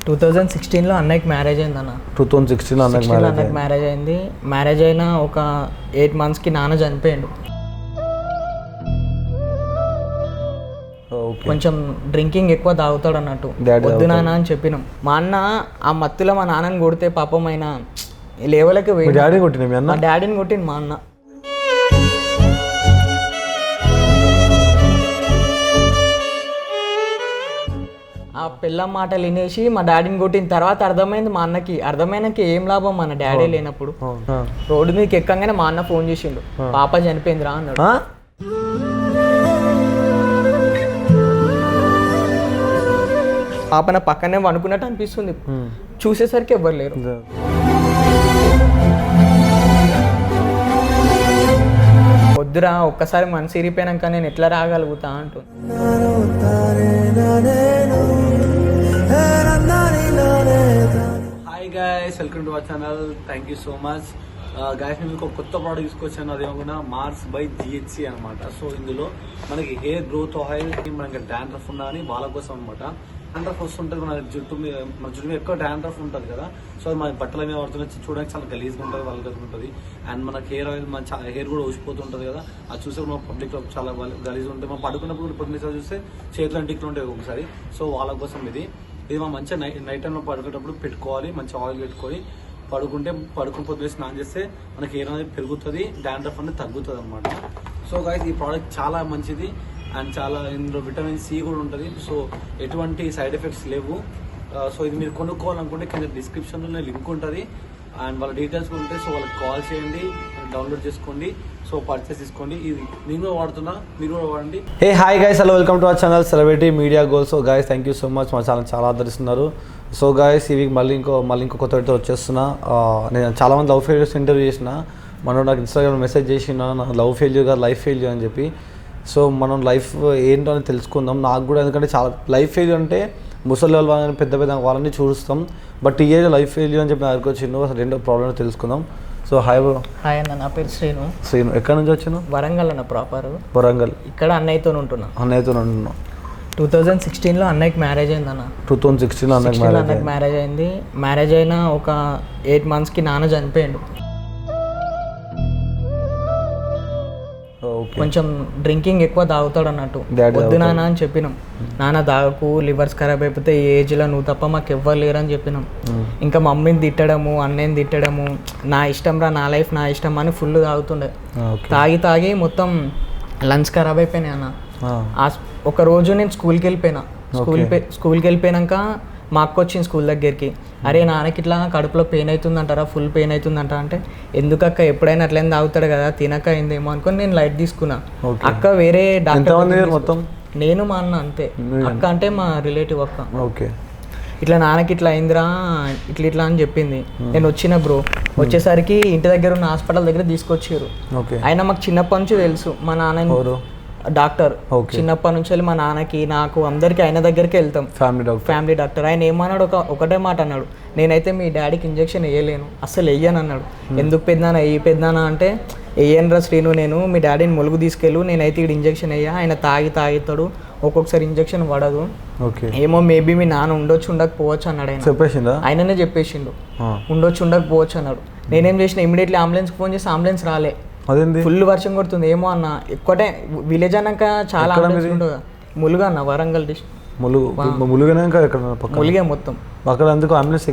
2016లో అన్నయ్యకి మ్యారేజ్ అయింది అన్న. 2016లో అన్నయ్యకి మ్యారేజ్ అయింది. మ్యారేజ్ అయిన ఒక 8 monthsకి నాన్న చనిపోయాడు. కొంచెం డ్రింకింగ్ ఎక్కువ తాగుతాడు అన్నట్టు. వద్దు నాన్న అని చెప్పినాం. మా అన్న ఆ మత్తులో మా నాన్నని కొడితే పాపం అయినా లేవలకి మా డాడీని కొట్టింది మా అన్న. ఆ పిల్ల మాటలు వినేసి మా డాడీని కొట్టిన తర్వాత అర్థమైంది మా అన్నకి. అర్థమైనాక ఏం లాభం మన డాడీ లేనప్పుడు. రోడ్డు మీదకి ఎక్కగానే మా అన్న ఫోన్ చేసిండు, పాప చనిపోయిందిరా అన్నాడు. పాప నా పక్కనే వండుకున్నట్టు అనిపిస్తుంది. చూసేసరికి ఎవ్వరు లేరు. వద్దురా, ఒక్కసారి మనసు ఇరిపోయినాక నేను ఎట్లా రాగలుగుతా అంటుంది. Hi guys, welcome to our channel. Thank you so much guys. నేను మీకు ఒక కొత్త ప్రోడక్ట్ తీసుకొచ్చాను, అదేమన్నా మార్స్ బై GHC అనమాట. సో ఇందులో మనకి హెయిర్ గ్రోత్ ఆయిల్, మనకి డాండ్రఫ్ ఉన్నా అని వాళ్ళ కోసం అనమాట. డాండ్రఫ్ వస్తుంటుంది మన జుట్టు మీద ఎక్కువ డాండ్రఫ్ ఉంటుంది కదా. సో అది మన బట్టల మీద పడుతుంది, చూడడానికి చాలా గలీజ్గా ఉంటుంది, వాళ్ళకి ఉంటుంది. అండ్ మనకి హెయిర్ ఆయిల్ మన హెయిర్ కూడా ఊసిపోతుంటుంది కదా. అది చూసే మన పబ్లిక్లో చాలా గలీజ్ ఉంటుంది. మనం పడుకున్నప్పుడు కూడా పొద్దున్నసారి చూస్తే చేతులు అంటిక్లు ఉంటాయి ఒకసారి. సో వాళ్ళ కోసం ఇది మనం మంచిగా నైట్ టైంలో పడుకునేటప్పుడు పెట్టుకోవాలి. మంచిగా ఆయిల్ పెట్టుకొని పడుకుని పొద్దున్న స్నానం చేస్తే మనకి హెయిర్ అనేది పెరుగుతుంది, డాండ్రఫ్ అనేది తగ్గుతుంది అనమాట. సో గైస్, ఈ ప్రోడక్ట్ చాలా మంచిది అండ్ చాలా ఇందులో విటమిన్ C కూడా ఉంటుంది. సో ఎటువంటి సైడ్ ఎఫెక్ట్స్ లేవు. సో ఇది మీరు కొనుక్కోవాలనుకుంటే కింద డిస్క్రిప్షన్లో లింక్ ఉంటుంది అండ్ వాళ్ళ డీటెయిల్స్ ఉంటాయి. సో వాళ్ళకి కాల్ చేయండి, డౌన్లోడ్ చేసుకోండి, సో పర్చేస్ తీసుకోండి. ఇది నేను కూడా వాడుతున్నా, మీరు కూడా వాడండి. Hey hi guys, hello, welcome to our channel celebrity media goals. So guys, thank you so much, మా ఛానల్ చాలా ఆదరిస్తున్నారు. సో గైస్, ఈ వీక్ మళ్ళీ ఇంకో కొత్త వీడియోతో వచ్చేస్తున్నా. నేను చాలామంది లవ్ ఫెయిల్యూర్స్ ఇంటర్వ్యూ చేసిన. మనం నాకు ఇన్స్టాగ్రామ్ మెసేజ్ చేసిన నాకు లవ్ ఫెయిల్యూర్ కాదు లైఫ్ ఫెయిల్యూర్ అని చెప్పి. సో మనం లైఫ్ ఏంటో అని తెలుసుకుందాం. నాకు కూడా ఎందుకంటే చాలా లైఫ్ ఫెయిల్యూర్ అంటే ముసలి వాళ్ళని పెద్ద వాళ్ళని చూస్తాం, బట్ ఈ ఏజ్ లైఫ్ ఫెయిల్యూర్ అని చెప్పి నాకు వచ్చిండు. అసలు రెండో ప్రాబ్లమ్ తెలుసుకుందాం. So hi bro. హాయ్ అన్న, నా పేరు శ్రీను. ఎక్కడి నుంచి వచ్చాను? వరంగల్ అన్న, ప్రాపర్ వరంగల్. ఇక్కడ అన్నయ్యతో ఉంటున్నా. 2016లో అన్నయ్యకి మ్యారేజ్ అయింది అన్న. 2016లో అన్నయ్యకి మ్యారేజ్ అయింది. మ్యారేజ్ అయిన ఒక 8 monthsకి నాన్న చనిపోయాడు. కొంచెం డ్రింకింగ్ ఎక్కువ తాగుతాడు అన్నట్టు. వద్దు నాన్న అని చెప్పినాం. నాన్న తాగకు, లివర్స్ ఖరాబ్ అయిపోతే ఈ ఏజ్లో నువ్వు తప్ప మాకు ఎవ్వరు లేరు అని చెప్పినాం. ఇంకా మమ్మీని తిట్టడము, అన్నయ్యని తిట్టడము, నా ఇష్టం రా, నా లైఫ్ నా ఇష్టం అని ఫుల్ తాగుతుండే. తాగి మొత్తం లంగ్స్ ఖరాబ్ అయిపోయినాయి అన్న. ఒక రోజు నేను స్కూల్కి వెళ్ళిపోయినాక మా అక్క వచ్చింది స్కూల్ దగ్గరికి. అరే నాన్నకి ఇట్లా కడుపులో పెయిన్ అవుతుందంటారా, ఫుల్ పెయిన్ అవుతుందంట అంటే, ఎందుకక్క ఎప్పుడైనా అట్లయినా తాగుతాడు కదా, తినక అయిందేమో అనుకొని నేను లైట్ తీసుకున్నా. అక్క వేరే డాక్టర్, మొత్తం నేను మా అన్న అంతే. అక్క అంటే మా రిలేటివ్ అక్క. ఇట్లా నాన్నకి ఇట్లా అయిందిరా, ఇట్లా అని చెప్పింది. నేను వచ్చిన బ్రో, వచ్చేసరికి ఇంటి దగ్గర ఉన్న హాస్పిటల్ దగ్గర తీసుకొచ్చారు. అయినా మాకు చిన్నప్పటి నుంచి తెలుసు మా నాన్న డాక్టర్. చిన్నప్పటి నుంచి వెళ్ళి మా నాన్నకి నాకు అందరికి ఆయన దగ్గరికి వెళ్తాం, ఫ్యామిలీ డాక్టర్. ఆయన ఏమన్నాడు, ఒకటే మాట అన్నాడు, నేనైతే మీ డాడీకి ఇంజెక్షన్ వేయలేను, అస్సలు వేయను అన్నాడు. ఎందుకు పెద్దనా పెద్దనా అంటే, వేయనురా శ్రీను, నేను మీ డాడీని ములుగు తీసుకెళ్ళు, నేనైతే ఇక్కడ ఇంజెక్షన్ వేయ, ఆయన తాగుతాడు, ఒక్కొక్కసారి ఇంజెక్షన్ పడదు, ఏమో మేబీ మీ నాన్న ఉండొచ్చు ఉండకపోవచ్చు అన్నాడు. ఆయననే చెప్పేసిండు, ఉండొచ్చు ఉండకపోవచ్చు అన్నాడు. నేనేం చేసిన, ఇమీడియట్లీ అంబులెన్స్కి ఫోన్ చేసి అంబులెన్స్ రాలే. ఫుల్ వర్షం కొడుతుంది, ఏమో అన్న ఒక్కటే విలేజ్ అన్నాక చాలా ఉంటుంది. ములుగు అన్న, వరంగల్ డిస్ట్రిక్ట్. ములుగే మొత్తం. అక్కడ అందుకు అంబులెన్స్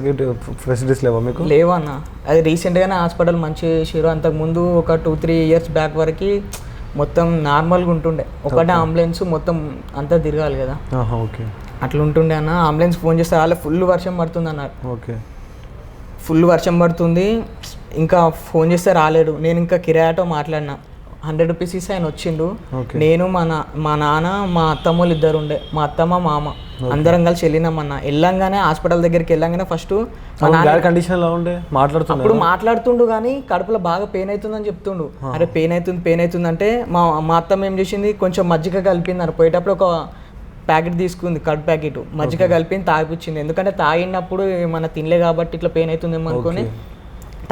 ఫెసిలిటీస్ లేవా మీకు? లేవా అన్న, అది రీసెంట్గానే హాస్పిటల్ మంచి చేసారు. అంతకుముందు ఒక 2-3 years బ్యాక్ వరకు మొత్తం నార్మల్గా ఉంటుండే. ఒకటే అంబులెన్స్ మొత్తం అంతా తిరగాలి కదా, అట్లా ఉంటుండే అన్న. అంబులెన్స్ ఫోన్ చేస్తే వాళ్ళే ఫుల్ వర్షం పడుతుంది అన్నారు. ఫుల్ వర్షం పడుతుంది, ఇంకా ఫోన్ చేస్తే రాలేడు. నేను ఇంకా కిరాయాతో మాట్లాడినా, 100 rupees ఇస్తే ఆయన వచ్చిండు. నేను మా నాన్న మా అత్తమ్మలు ఇద్దరు ఉండే, మా అత్తమ్మ మామ అందరం కలిసి వెళ్ళినామన్న. వెళ్ళంగానే హాస్పిటల్ దగ్గరికి వెళ్ళంగానే ఫస్ట్ అప్పుడు మాట్లాడుతుండు కానీ కడుపులో బాగా పెయిన్ అవుతుందని చెప్తుండు. అరే పెయిన్ అవుతుంది అంటే మా అత్తమ్మ ఏం చేసింది, కొంచెం మజ్జిగ కలిపింది అన్న. పోయేటప్పుడు ఒక ప్యాకెట్ తీసుకుంది, కడ్ ప్యాకెట్ మజ్జిగ కలిపింది, తాగిపించింది. ఎందుకంటే తాగినప్పుడు మన తినలే కాబట్టి ఇట్లా పెయిన్ అవుతుందేమో అనుకుని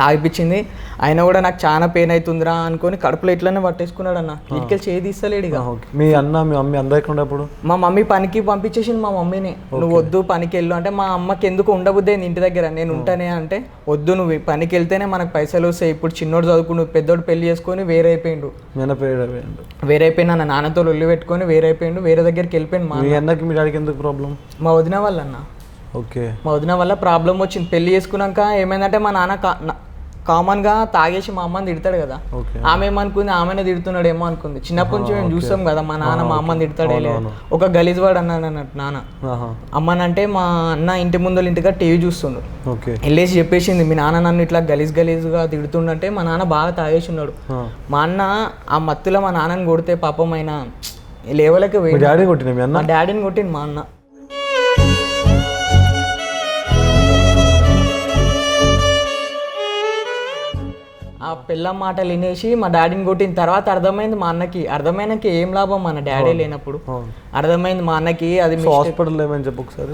తాగిపించింది. అయినా కూడా నాకు చాలా పెయిన్ అవుతుందిరా అనుకొని కడుపులో ఇట్లనే పట్టేసుకున్నాడు అన్న. ఇంటికి చేయి తీస్తలేడు ఇక. మీ అన్న మీ మమ్మీ అందరు ఎక్కడ ఉన్నప్పుడు? మా మమ్మీ పనికి పంపించేసింది మా మమ్మీని. నువ్వు వద్దు పనికి వెళ్ళు అంటే, మా అమ్మకి ఎందుకు ఉండబుద్ది అయింది ఇంటి దగ్గర. నేను ఉంటానే అంటే, వద్దు నువ్వు పనికి వెళ్తేనే మనకు పైసలు వస్తాయి. ఇప్పుడు చిన్నోడు చదువుకుని పెద్దోడు పెళ్లి చేసుకొని వేరైపోయిండు. వేరైపోయినా నా నాన్నతో ఒళ్ళు పెట్టుకొని వేరైపోయిండు. వేరే దగ్గరికి వెళ్ళిపోయింది. మీ అన్నకి మీ డాడీకి ఎందుకు ప్రాబ్లం? మా వదిన వాళ్ళ అన్న. ఓకే. మా వదిన వల్ల ప్రాబ్లం వచ్చింది. పెళ్లి చేసుకున్నాక ఏమైందంటే, మా నాన్న కామన్గా తాగేసి మా అమ్మని తిడతాడు కదా. ఆమె ఏమనుకుంది, ఆమెనే తిడుతున్నాడు ఏమో అనుకుంది. చిన్నప్పటి నుంచి మేము చూస్తాం కదా, మా నాన్న మా అమ్మని తిడతాడే లేదు. ఒక గలీజ్ వాడు అన్నాడు అన్నట్టు నాన్న. అమ్మనంటే మా అన్న ఇంటి ముందు ఇంటిగా టీవీ చూస్తుండు. వెళ్ళేసి చెప్పేసింది, మీ నాన్న నన్ను ఇట్లా గలీజ్గా తిడుతుండంటే మా నాన్న బాగా తాగేసి ఉన్నాడు. మా అన్న ఆ మత్తులో మా నాన్నని కొడితే పాపం అయినా లేవలకి మా డాడీని కొట్టింది మా అన్న. ఆ పిల్ల మాటలు వినేసి మా డాడీని కొట్టిన తర్వాత అర్థమైంది మా అన్నకి. అర్థమైనాక ఏం లాభం మన డాడీ లేనప్పుడు. అర్థమైంది మా అన్నకి. అది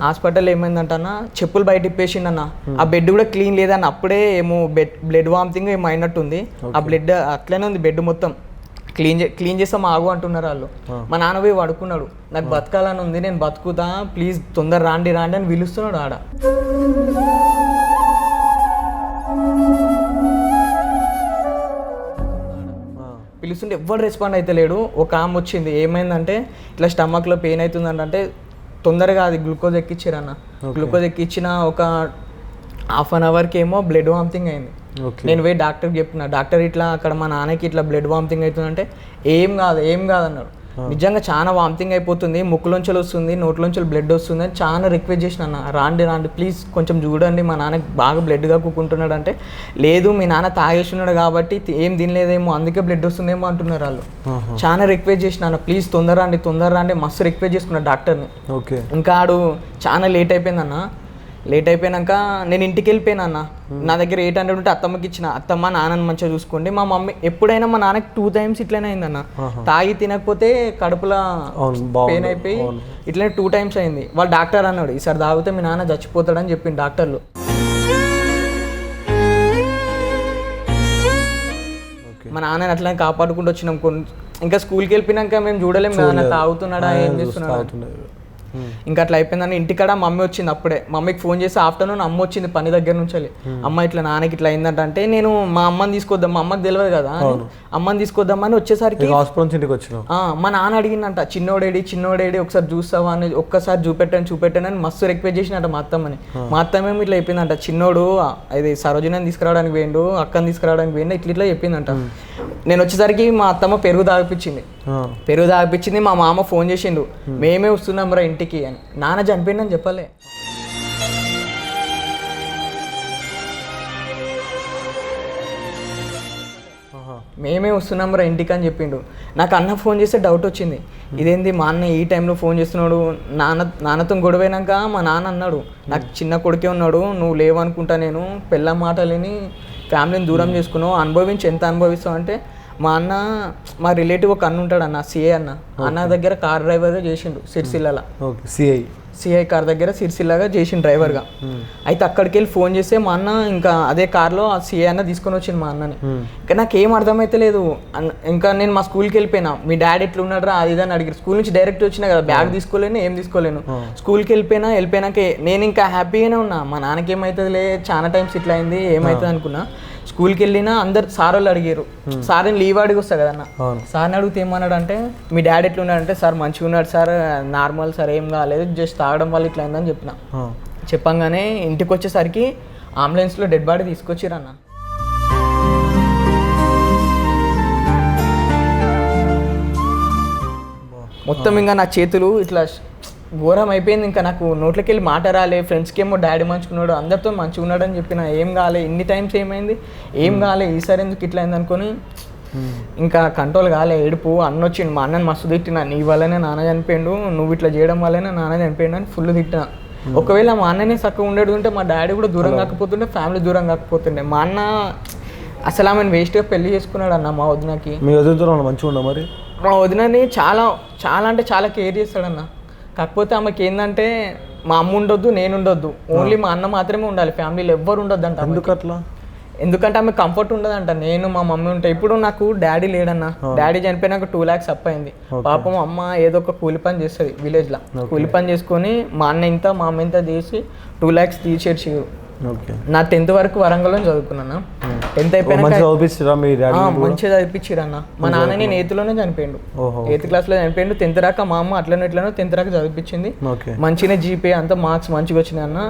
హాస్పిటల్ ఏమైందంటన్నా, చెప్పులు బయట ఇప్పేసిండు అన్న. ఆ బెడ్ కూడా క్లీన్ లేదన్న. అప్పుడే ఏమో బ్లడ్ వామిటింగ్ ఏమో అయినట్టుంది. ఆ బ్లడ్ అట్లనే ఉంది, బెడ్ మొత్తం క్లీన్ చేస్తాం ఆగు అంటున్నారు వాళ్ళు. మా నాన్న పోయి పడుకున్నాడు. నాకు బతకాలని ఉంది, నేను బతుకుతా, ప్లీజ్ తొందర రాండి రాండి అని పిలుస్తున్నాడు ఆడ. పిలుస్తుంటే ఎవ్వరు రెస్పాండ్ అయితే లేడు. ఒక ఆమె వచ్చింది, ఏమైందంటే ఇట్లా స్టమక్లో పెయిన్ అవుతుందంటే తొందరగా అది గ్లూకోజ్ ఎక్కిచ్చారు అన్న. గ్లూకోజ్ ఎక్కిచ్చిన ఒక హాఫ్ అన్ అవర్కి ఏమో బ్లడ్ వామిటింగ్ అయింది. నేను పోయి డాక్టర్కి చెప్పిన, డాక్టర్ ఇట్లా అక్కడ మా నాన్నకి ఇట్లా బ్లడ్ వామిటింగ్ అవుతుందంటే ఏం కాదు అన్నాడు. నిజంగా చాలా వామిటింగ్ అయిపోతుంది, ముక్కులోంచి వస్తుంది, నోట్లోంచి బ్లడ్ వస్తుంది అని చాలా రిక్వెస్ట్ చేసిన అన్న. రాండి ప్లీజ్ కొంచెం చూడండి, మా నాన్నకి బాగా బ్లడ్గా కూకుంటున్నాడు అంటే, లేదు మీ నాన్న తాగేస్తున్నాడు కాబట్టి ఏం తినలేదేమో అందుకే బ్లడ్ వస్తుందేమో అంటున్నారు వాళ్ళు. చాలా రిక్వెస్ట్ చేసిన అన్న, ప్లీజ్ తొందర రండి మస్తు రిక్వెస్ట్ చేసుకున్నాడు డాక్టర్ని. ఇంకా ఆడు చాలా లేట్ అయిపోయిందన్న. లేట్ అయిపోయినాక నేను ఇంటికి వెళ్ళిపోయినా అన్న. నా దగ్గర 800 ఉంటే అత్తమ్మకి ఇచ్చిన, అత్తమ్మ నాన్నని మంచిగా చూసుకోండి. మా మమ్మీ ఎప్పుడైనా మా నాన్నకి 2 times ఇట్లనే అయిందన్న. తాగి తినకపోతే కడుపులో పెయిన్ అయిపోయి ఇట్లనే 2 times అయింది. వాళ్ళు డాక్టర్ అన్నాడు, ఈసారి తాగితే మీ నాన్న చచ్చిపోతాడని చెప్పింది డాక్టర్లు. మా నాన్నని అట్లా కాపాడుకుంటూ వచ్చినాం. ఇంకా స్కూల్కి వెళ్ళిపోయినాక మేము చూడలేము కదా తాగుతున్నాడా ఏం చేస్తున్నాడా. ఇంకా అట్లా అయిపోయిందని ఇంటికాడ మమ్మీ వచ్చింది. అప్పుడే మమ్మీకి ఫోన్ చేసి ఆఫ్టర్నూన్ అమ్మ వచ్చింది పని దగ్గర నుంచి. అమ్మ ఇట్లా నాన్నకి ఇట్లా అయిందంటే నేను మా అమ్మని తీసుకొద్దాం, మా అమ్మకి తెలియదు కదా, అమ్మని తీసుకొద్దామని వచ్చేసరికి మా నాన్న అడిగిందంట, చిన్నోడేడి ఒకసారి చూస్తావా అని, ఒక్కసారి చూపెట్టాను అని మస్తు రిక్వెస్ట్ చేసినట్ట మా అత్తమ్మని. మా అత్తమ్మేమో ఇట్లా చెప్పిందంట, చిన్నోడు అది సరోజిని తీసుకురావడానికి పోయిండు, అక్కని తీసుకురావడానికి పోయిండు, ఇట్లా చెప్పిందంట. నేను వచ్చేసరికి మా అత్తమ్మ పెరుగు తాగిపించింది. మా మామ ఫోన్ చేసిండు, మేమే వస్తున్నాం రా ఇంటికి అని. నాన్న చనిపోయిందని చెప్పలే. మేమే వస్తున్నాం రా ఇంటికి అని చెప్పిండు. నాకు అన్న ఫోన్ చేస్తే డౌట్ వచ్చింది, ఇదేంది మా అన్న ఈ టైంలో ఫోన్ చేస్తున్నాడు. నాన్నతో గొడవైనాక మా నాన్న అన్నాడు, నాకు చిన్న కొడుకే ఉన్నాడు, నువ్వు లేవనుకుంటా, నేను పెళ్ళ మాటలని ఫ్యామిలీని దూరం చేసుకున్నావు, ఎంత అనుభవిస్తావు అంటే, మా అన్న మా రిలేటివ్ ఒక అన్న ఉంటాడు అన్న, సిఐ అన్న దగ్గర కార్ డ్రైవర్గా చేసిండు సిరిసిల్లలో. సిఐ కార్ దగ్గర సిరిసిల్లగా చేసిండు డ్రైవర్గా. అయితే అక్కడికి వెళ్ళి ఫోన్ చేస్తే మా అన్న ఇంకా అదే కార్లో ఆ సిఐ అన్న తీసుకొని వచ్చింది మా అన్నని. ఇంకా నాకేం అర్థమైతే లేదు. ఇంకా నేను మా స్కూల్కి వెళ్ళిపోయినా, మీ డాడీ ఎట్లా ఉన్నాడు రా అది అని అడిగారు. స్కూల్ నుంచి డైరెక్ట్ వచ్చినా కదా, బ్యాగ్ తీసుకోలేను ఏం తీసుకోలేను. స్కూల్కి వెళ్ళిపోయినాక నేను ఇంకా హ్యాపీగానే ఉన్నా. మా నాన్నకి ఏమవుతుందిలే, చాలా టైమ్స్ ఇట్లా అయింది ఏమవుతుంది అనుకున్నా. స్కూల్కి వెళ్ళినా అందరు సార్ వాళ్ళు అడిగారు, సార్ని లీవ్ అడిగి వస్తా కదన్న. సార్ని అడిగితే ఏమన్నాడు అంటే, మీ డాడీ ఎట్లా ఉన్నాడు అంటే, సార్ మంచిగా ఉన్నాడు సార్, నార్మల్ సార్, ఏం కాలేదు, జస్ట్ తాగడం వల్ల ఇట్లా అయిందని చెప్పిన. చెప్పంగానే ఇంటికి వచ్చేసరికి అంబులెన్స్లో డెడ్ బాడీ తీసుకొచ్చిరన్న. మొత్తం ఇంకా నా చేతులు ఇట్లా ఘోరం అయిపోయింది. ఇంకా నాకు నోట్లోకి వెళ్ళి మాట రాలే. ఫ్రెండ్స్కి ఏమో డాడీ మంచుకున్నాడు, అందరితో మంచిగా ఉన్నాడు అని చెప్పిన, ఏం కాలే, ఇన్ని టైమ్స్ ఏమైంది ఏం కాలే, ఈసారి ఎందుకు ఇట్లా అయింది అనుకొని ఇంకా కంట్రోల్ కాలే ఏడుపు. అన్న వచ్చిండు, మా అన్నని మస్తు తిట్టిన, నీ వల్లనే నాన్న చనిపోయిండు, నువ్వు ఇట్లా చేయడం వల్లనే నాన్న చనిపోయిండు అని ఫుల్ తిట్టిన. ఒకవేళ మా అన్ననే చక్కగా ఉండేది ఉంటే మా డాడీ కూడా దూరం కాకపోతుండే, ఫ్యామిలీ దూరం కాకపోతుండే. మా అన్న అసలు ఆమెను వేస్ట్గా పెళ్లి చేసుకున్నాడు అన్న మా వదినకి. మంచిగా ఉండ మరి మా వదినని చాలా చాలా అంటే చాలా కేర్ చేస్తాడన్న. కాకపోతే ఆమెకి ఏంటంటే మా అమ్మ ఉండొద్దు, నేను ఉండొద్దు, ఓన్లీ మా అన్న మాత్రమే ఉండాలి, ఫ్యామిలీలో ఎవ్వరు ఉండొద్దు అంట. ఎందుకు అట్లా? ఎందుకంటే ఆమె కంఫర్ట్ ఉండదంట. నేను మా మమ్మీ ఉంటే ఇప్పుడు నాకు డాడీ లేడన్న. డాడీ చనిపోయినాక 2 lakhs అప్ అయింది. పాపం అమ్మ ఏదో ఒక కూలి పని చేస్తుంది విలేజ్లో. కూలి పని చేసుకొని మా అన్న ఇంత మా అమ్మ ఇంత చేసి 2 lakhs తీసేసి నా 10th వరకు వరంగల్లో చదువుకున్నాను. 10th అయిపోయినాక మంచిగా చదివించిరన్న. మా నాన్న నేను 8th లోనే చనిపోయిండు. 8th క్లాస్లో చనిపోయిండు. 10th రాక మా అమ్మ అట్లనో ఇట్లనో 10th రాక చదివించింది. మంచిగా జీపే అంతా మార్క్స్ మంచిగా వచ్చినాయి అన్న.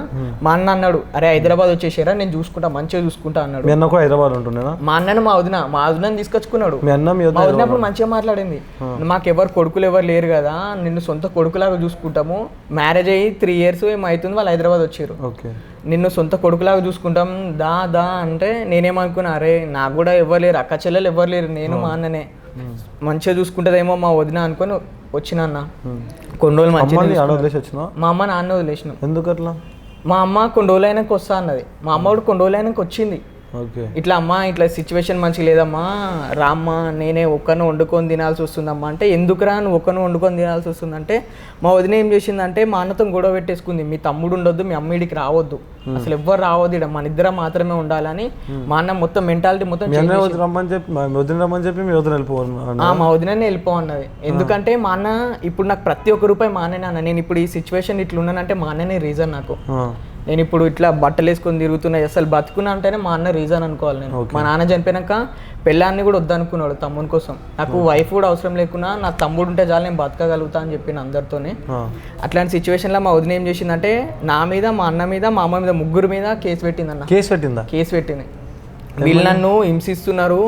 మా అన్న అన్నాడు అరే హైదరాబాద్ వచ్చేసారా నేను చూసుకుంటా మంచిగా చూసుకుంటా అన్నాడు. హైదరాబాద్ ఉంటున్నా మా అన్నను మా వదినని తీసుకొచ్చుకున్నాడు. మా వదిన అప్పుడు మంచిగా మాట్లాడింది. మాకు ఎవరు కొడుకులు ఎవరు లేరు కదా, నిన్ను సొంత కొడుకులాగా చూసుకుంటాము. మ్యారేజ్ అయ్యి 3 years ఏమో అవుతుంది, వాళ్ళు హైదరాబాద్ వచ్చారు. నిన్ను సొంత కొడుకులాగా చూసుకుంటాం దా అంటే నేనేమనుకున్నా అరే నాకు కూడా ఎవరు లేరు, అక్క చెల్లెలు ఎవరు లేరు, నేను మా అన్ననే మంచిగా చూసుకుంటుందేమో మా వదిన అనుకొని వచ్చిన అన్న. కొన్ని రోజులు మంచిగా మా అమ్మ నాన్న వదిలేసిన. ఎందుకు అట్లా? మా అమ్మ కొన్ని రోజులు అయినాక వస్తా అన్నది. మా అమ్మ కూడా కొన్ని రోజులు అయినాక వచ్చింది. ఇట్లా అమ్మా ఇట్లా సిచ్యువేషన్ మంచిగా లేదమ్మా, రామ్మా నేనే ఒక్కను వండుకొని తినాల్సి వస్తుందమ్మా అంటే, ఎందుకురా నువ్వు ఒక్కను వండుకొని తినాల్సి వస్తుందంటే, మా వదిన ఏం చేసిందంటే మా అన్నతో గొడవ పెట్టేసుకుంది. మీ తమ్ముడు ఉండొద్దు, మీ అమ్మిడికి రావద్దు, అసలు ఎవ్వరు రావద్దు, ఇక్కడ మన ఇద్దరం మాత్రమే ఉండాలని. మా అన్న మొత్తం మెంటాలిటీ మొత్తం మా వదిననే వెళ్ళిపోవన్నది. ఎందుకంటే మా అన్న ఇప్పుడు నాకు ప్రతి ఒక్క రూపాయి మా అన్ననే అన్న. నేను ఇప్పుడు ఈ సిచ్యువేషన్ ఇట్లా ఉన్నానంటే మా అన్ననే రీజన్ నాకు. నేను ఇప్పుడు ఇట్లా బట్టలు వేసుకొని తిరుగుతున్నా, అసలు బతుకున్నా అంటేనే మా అన్న రీజన్ అనుకోవాలి. నేను మా నాన్న చనిపోయినాక పెళ్ళాన్ని కూడా వద్దనుకున్నాడు తమ్ముని కోసం. నాకు వైఫ్ కూడా అవసరం లేకున్నా నా తమ్ముడు ఉంటే చాలు నేను బతకగలుగుతా అని చెప్పిన అందరితోనే. అట్లాంటి సిచ్యువేషన్లో మా వదిన ఏం చేసిందంటే నా మీద, మా అన్న మీద, మా అమ్మ మీద, ముగ్గురు మీద కేసు పెట్టిందన్న. కేసు పెట్టింది. వీళ్ళు నన్ను హింసిస్తున్నారు,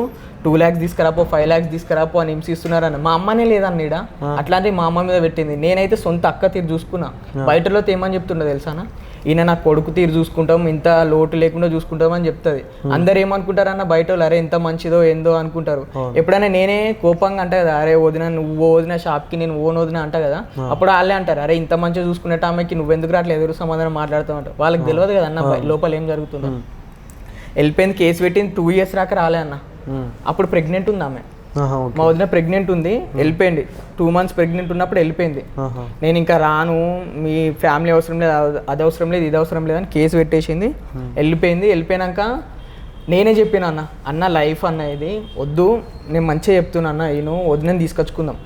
2 lakhs తీసుకురాపో 5 lakhs తీసుకురాపో అని హింసిస్తున్నారు అన్న. మా అమ్మనే లేదన్న ఈడ. అట్లాంటివి మా అమ్మ మీద పెట్టింది. నేనైతే సొంత అక్క తీరు చూసుకున్నా. బయటలో ఏమని చెప్తుండే తెలుసానా, ఈయన నా కొడుకు తీరు చూసుకుంటాం, ఇంత లోటు లేకుండా చూసుకుంటాం అని చెప్తుంది. అందరు ఏమనుకుంటారన్న బయట వాళ్ళు, అరే ఎంత మంచిదో ఏందో అనుకుంటారు. ఎప్పుడైనా నేనే కోపంగా అంటా కదా, అరే వదిన నువ్వు వదిన షాప్కి నేను వదిన అంటా కదా, అప్పుడు వాళ్ళే అంటారు అరే ఇంత మంచిగా చూసుకునేట ఆమెకి నువ్వెందుకు అట్లా ఎదురు సమాధానం మాట్లాడుతూ ఉంటావు. వాళ్ళకి తెలియదు కదా అన్న లోపల ఏం జరుగుతుందో. వెళ్ళిపోయింది, కేసు పెట్టింది. 2 years రాక రాలే అన్న. అప్పుడు ప్రెగ్నెంట్ ఉంది ఆమె. మా వదిన ప్రెగ్నెంట్ ఉంది, వెళ్ళిపోయింది. 2 months ప్రెగ్నెంట్ ఉన్నప్పుడు వెళ్ళిపోయింది. నేను ఇంకా రాను, మీ ఫ్యామిలీ అవసరం లేదు, అది అవసరం లేదు, ఇది అవసరం లేదు అని కేసు పెట్టేసింది. వెళ్ళిపోయింది. వెళ్ళిపోయినాక నేనే చెప్పిన అన్న లైఫ్ అన్న ఇది వద్దు, నేను మంచిగా చెప్తున్నా అన్న, నేను వదినని తీసుకొచ్చుకుందాం.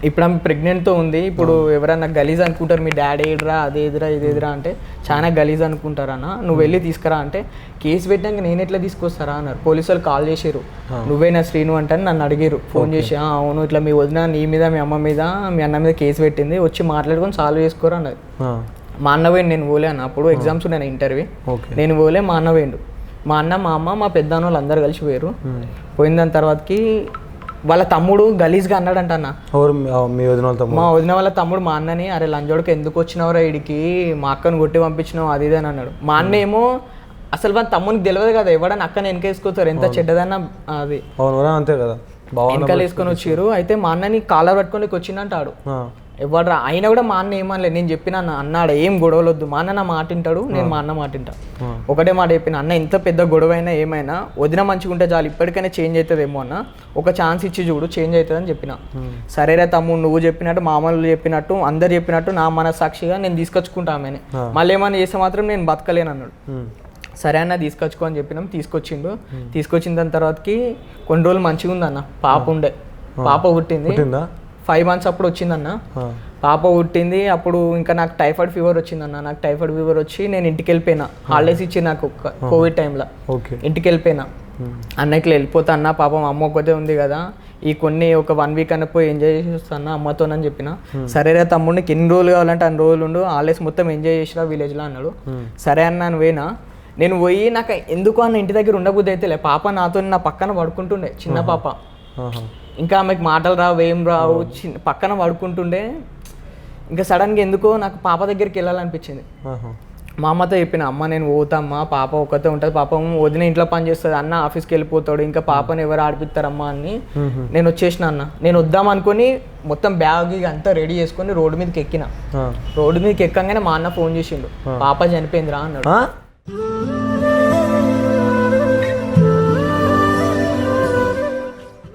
ఇప్పుడు ఆమె ప్రెగ్నెంట్తో ఉంది. ఇప్పుడు ఎవరన్నా గలీజ్ అనుకుంటారు, మీ డాడీ ఏదిరా అదేదిరా ఇదేదిరా అంటే చాలా గలీజ్ అనుకుంటారన్న, నువ్వు వెళ్ళి తీసుకురా అంటే, కేసు పెట్టాక నేను ఎట్లా తీసుకొస్తారా అన్నారు. పోలీసు వాళ్ళు కాల్ చేసారు, నువ్వేనా శ్రీను అంటే నన్ను అడిగారు ఫోన్ చేసి. అవును ఇట్లా మీ వదిన నీ మీద, మీ అమ్మ మీద, మీ అన్న మీద కేసు పెట్టింది, వచ్చి మాట్లాడుకొని సాల్వ్ చేసుకోరు అన్నది. మా అన్న పోయిండు, నేను పోలే అన్న. అప్పుడు ఎగ్జామ్స్ ఉన్నాయి ఇంటర్వ్యూ, నేను పోలే, మా అన్న పోయిండు. మా అన్న, మా అమ్మ, మా పెద్దన్న వాళ్ళు అందరు కలిసి పోయారు. పోయిన దాని తర్వాతకి వాళ్ళ తమ్ముడు గలీజ్గా అన్నాడంట అన్న. మా వదిన వాళ్ళ తమ్ముడు మా అన్నని, అరే లంజోడికి ఎందుకు వచ్చినావురా ఇడికి, మా అక్కను కొట్టి పంపించినావు అది ఇది అని అన్నాడు. మా అన్న ఏమో అసలు వాళ్ళ తమ్మునికి తెలియదు కదా, ఎవడన్నా అక్కని వెనకేసుకోతారు, ఎంత చెడ్డదన్నా అది అంతే కదా, వెనకాల వేసుకొని వచ్చారు. అయితే మా అన్నని కాలర్ పట్టుకొని వచ్చిందంట ఆడు. ఎవడరా అయినా కూడా మా అన్న ఏమనలేదు. నేను చెప్పిన అన్నాడు ఏం గొడవలు వద్దు, మా అన్న నా మాట వింటాడు, నేను మా అన్న మాట వింటా. ఒకటే మాట చెప్పిన అన్న, ఎంత పెద్ద గొడవ అయినా ఏమైనా వదిన మంచిగా ఉంటే చాలు, ఇప్పటికైనా చేంజ్ అవుతుందేమో అన్న, ఒక ఛాన్స్ ఇచ్చి చూడు చేంజ్ అవుతుందని చెప్పిన. సరేరా తమ్ముడు, నువ్వు చెప్పినట్టు, మామూలు చెప్పినట్టు, అందరు చెప్పినట్టు నా మనసాక్షిగా నేను తీసుకొచ్చుకుంటా ఆమెని, మళ్ళీ ఏమైనా చేస్తే మాత్రం నేను బతకలేను అన్నాడు. సరే అన్న తీసుకొచ్చుకో అని చెప్పినాం. తీసుకొచ్చిండు. తీసుకొచ్చిన దాని తర్వాతకి కొన్ని రోజులు మంచిగా ఉందన్న. పాప ఉండే, పాప పుట్టింది. 5 months అప్పుడు వచ్చిందన్న పాప పుట్టింది. అప్పుడు ఇంకా నాకు టైఫాయిడ్ ఫీవర్ వచ్చిందన్న. నాకు టైఫాయిడ్ ఫీవర్ వచ్చి నేను ఇంటికి వెళ్ళిపోయినా. హాలిడేస్ ఇచ్చి నాకు కోవిడ్ టైంలో ఇంటికి వెళ్ళిపోయినా. అన్న ఇట్లా వెళ్ళిపోతా అన్న, పాపం అమ్మ ఒక్కతే ఉంది కదా, ఈ కొన్ని ఒక 1 week అన్న పోయి ఎంజాయ్ చేసి అన్న అమ్మతోనని చెప్పిన. సరేరా తమ్ముడికి ఎన్ని రోజులు కావాలంటే అన్ని రోజులు ఉండు, హాలిడేస్ మొత్తం ఎంజాయ్ చేసిరా విలేజ్లో అన్నాడు. సరే అన్న అని పోయినా. నేను పోయి నాకు ఎందుకు అన్న ఇంటి దగ్గర ఉండబుద్ధి అయితే లే. పాప నాతో నా పక్కన పడుకుంటుండే, చిన్న పాప. ఇంకా ఆమెకు మాటలు రావు, ఏం రావు, పక్కన పడుకుంటుండే. ఇంకా సడన్గా ఎందుకో నాకు పాప దగ్గరికి వెళ్ళాలనిపించింది. మా అమ్మతో చెప్పిన, అమ్మ నేను పోతామ్మా, పాప ఒక్కతే ఉంటుంది, పాపం వదిన ఇంట్లో పని చేస్తుంది, అన్న ఆఫీస్కి వెళ్ళిపోతాడు, ఇంకా పాపని ఎవరు ఆడిపిస్తారమ్మా అని నేను వచ్చేసిన అన్న. నేను వద్దామనుకొని మొత్తం బ్యాగ్ అంతా రెడీ చేసుకొని రోడ్డు మీదకి ఎక్కిన. రోడ్డు మీదకి ఎక్కగానే మా అన్న ఫోన్ చేసిండు, పాప చనిపోయిందిరా అన్నాడు.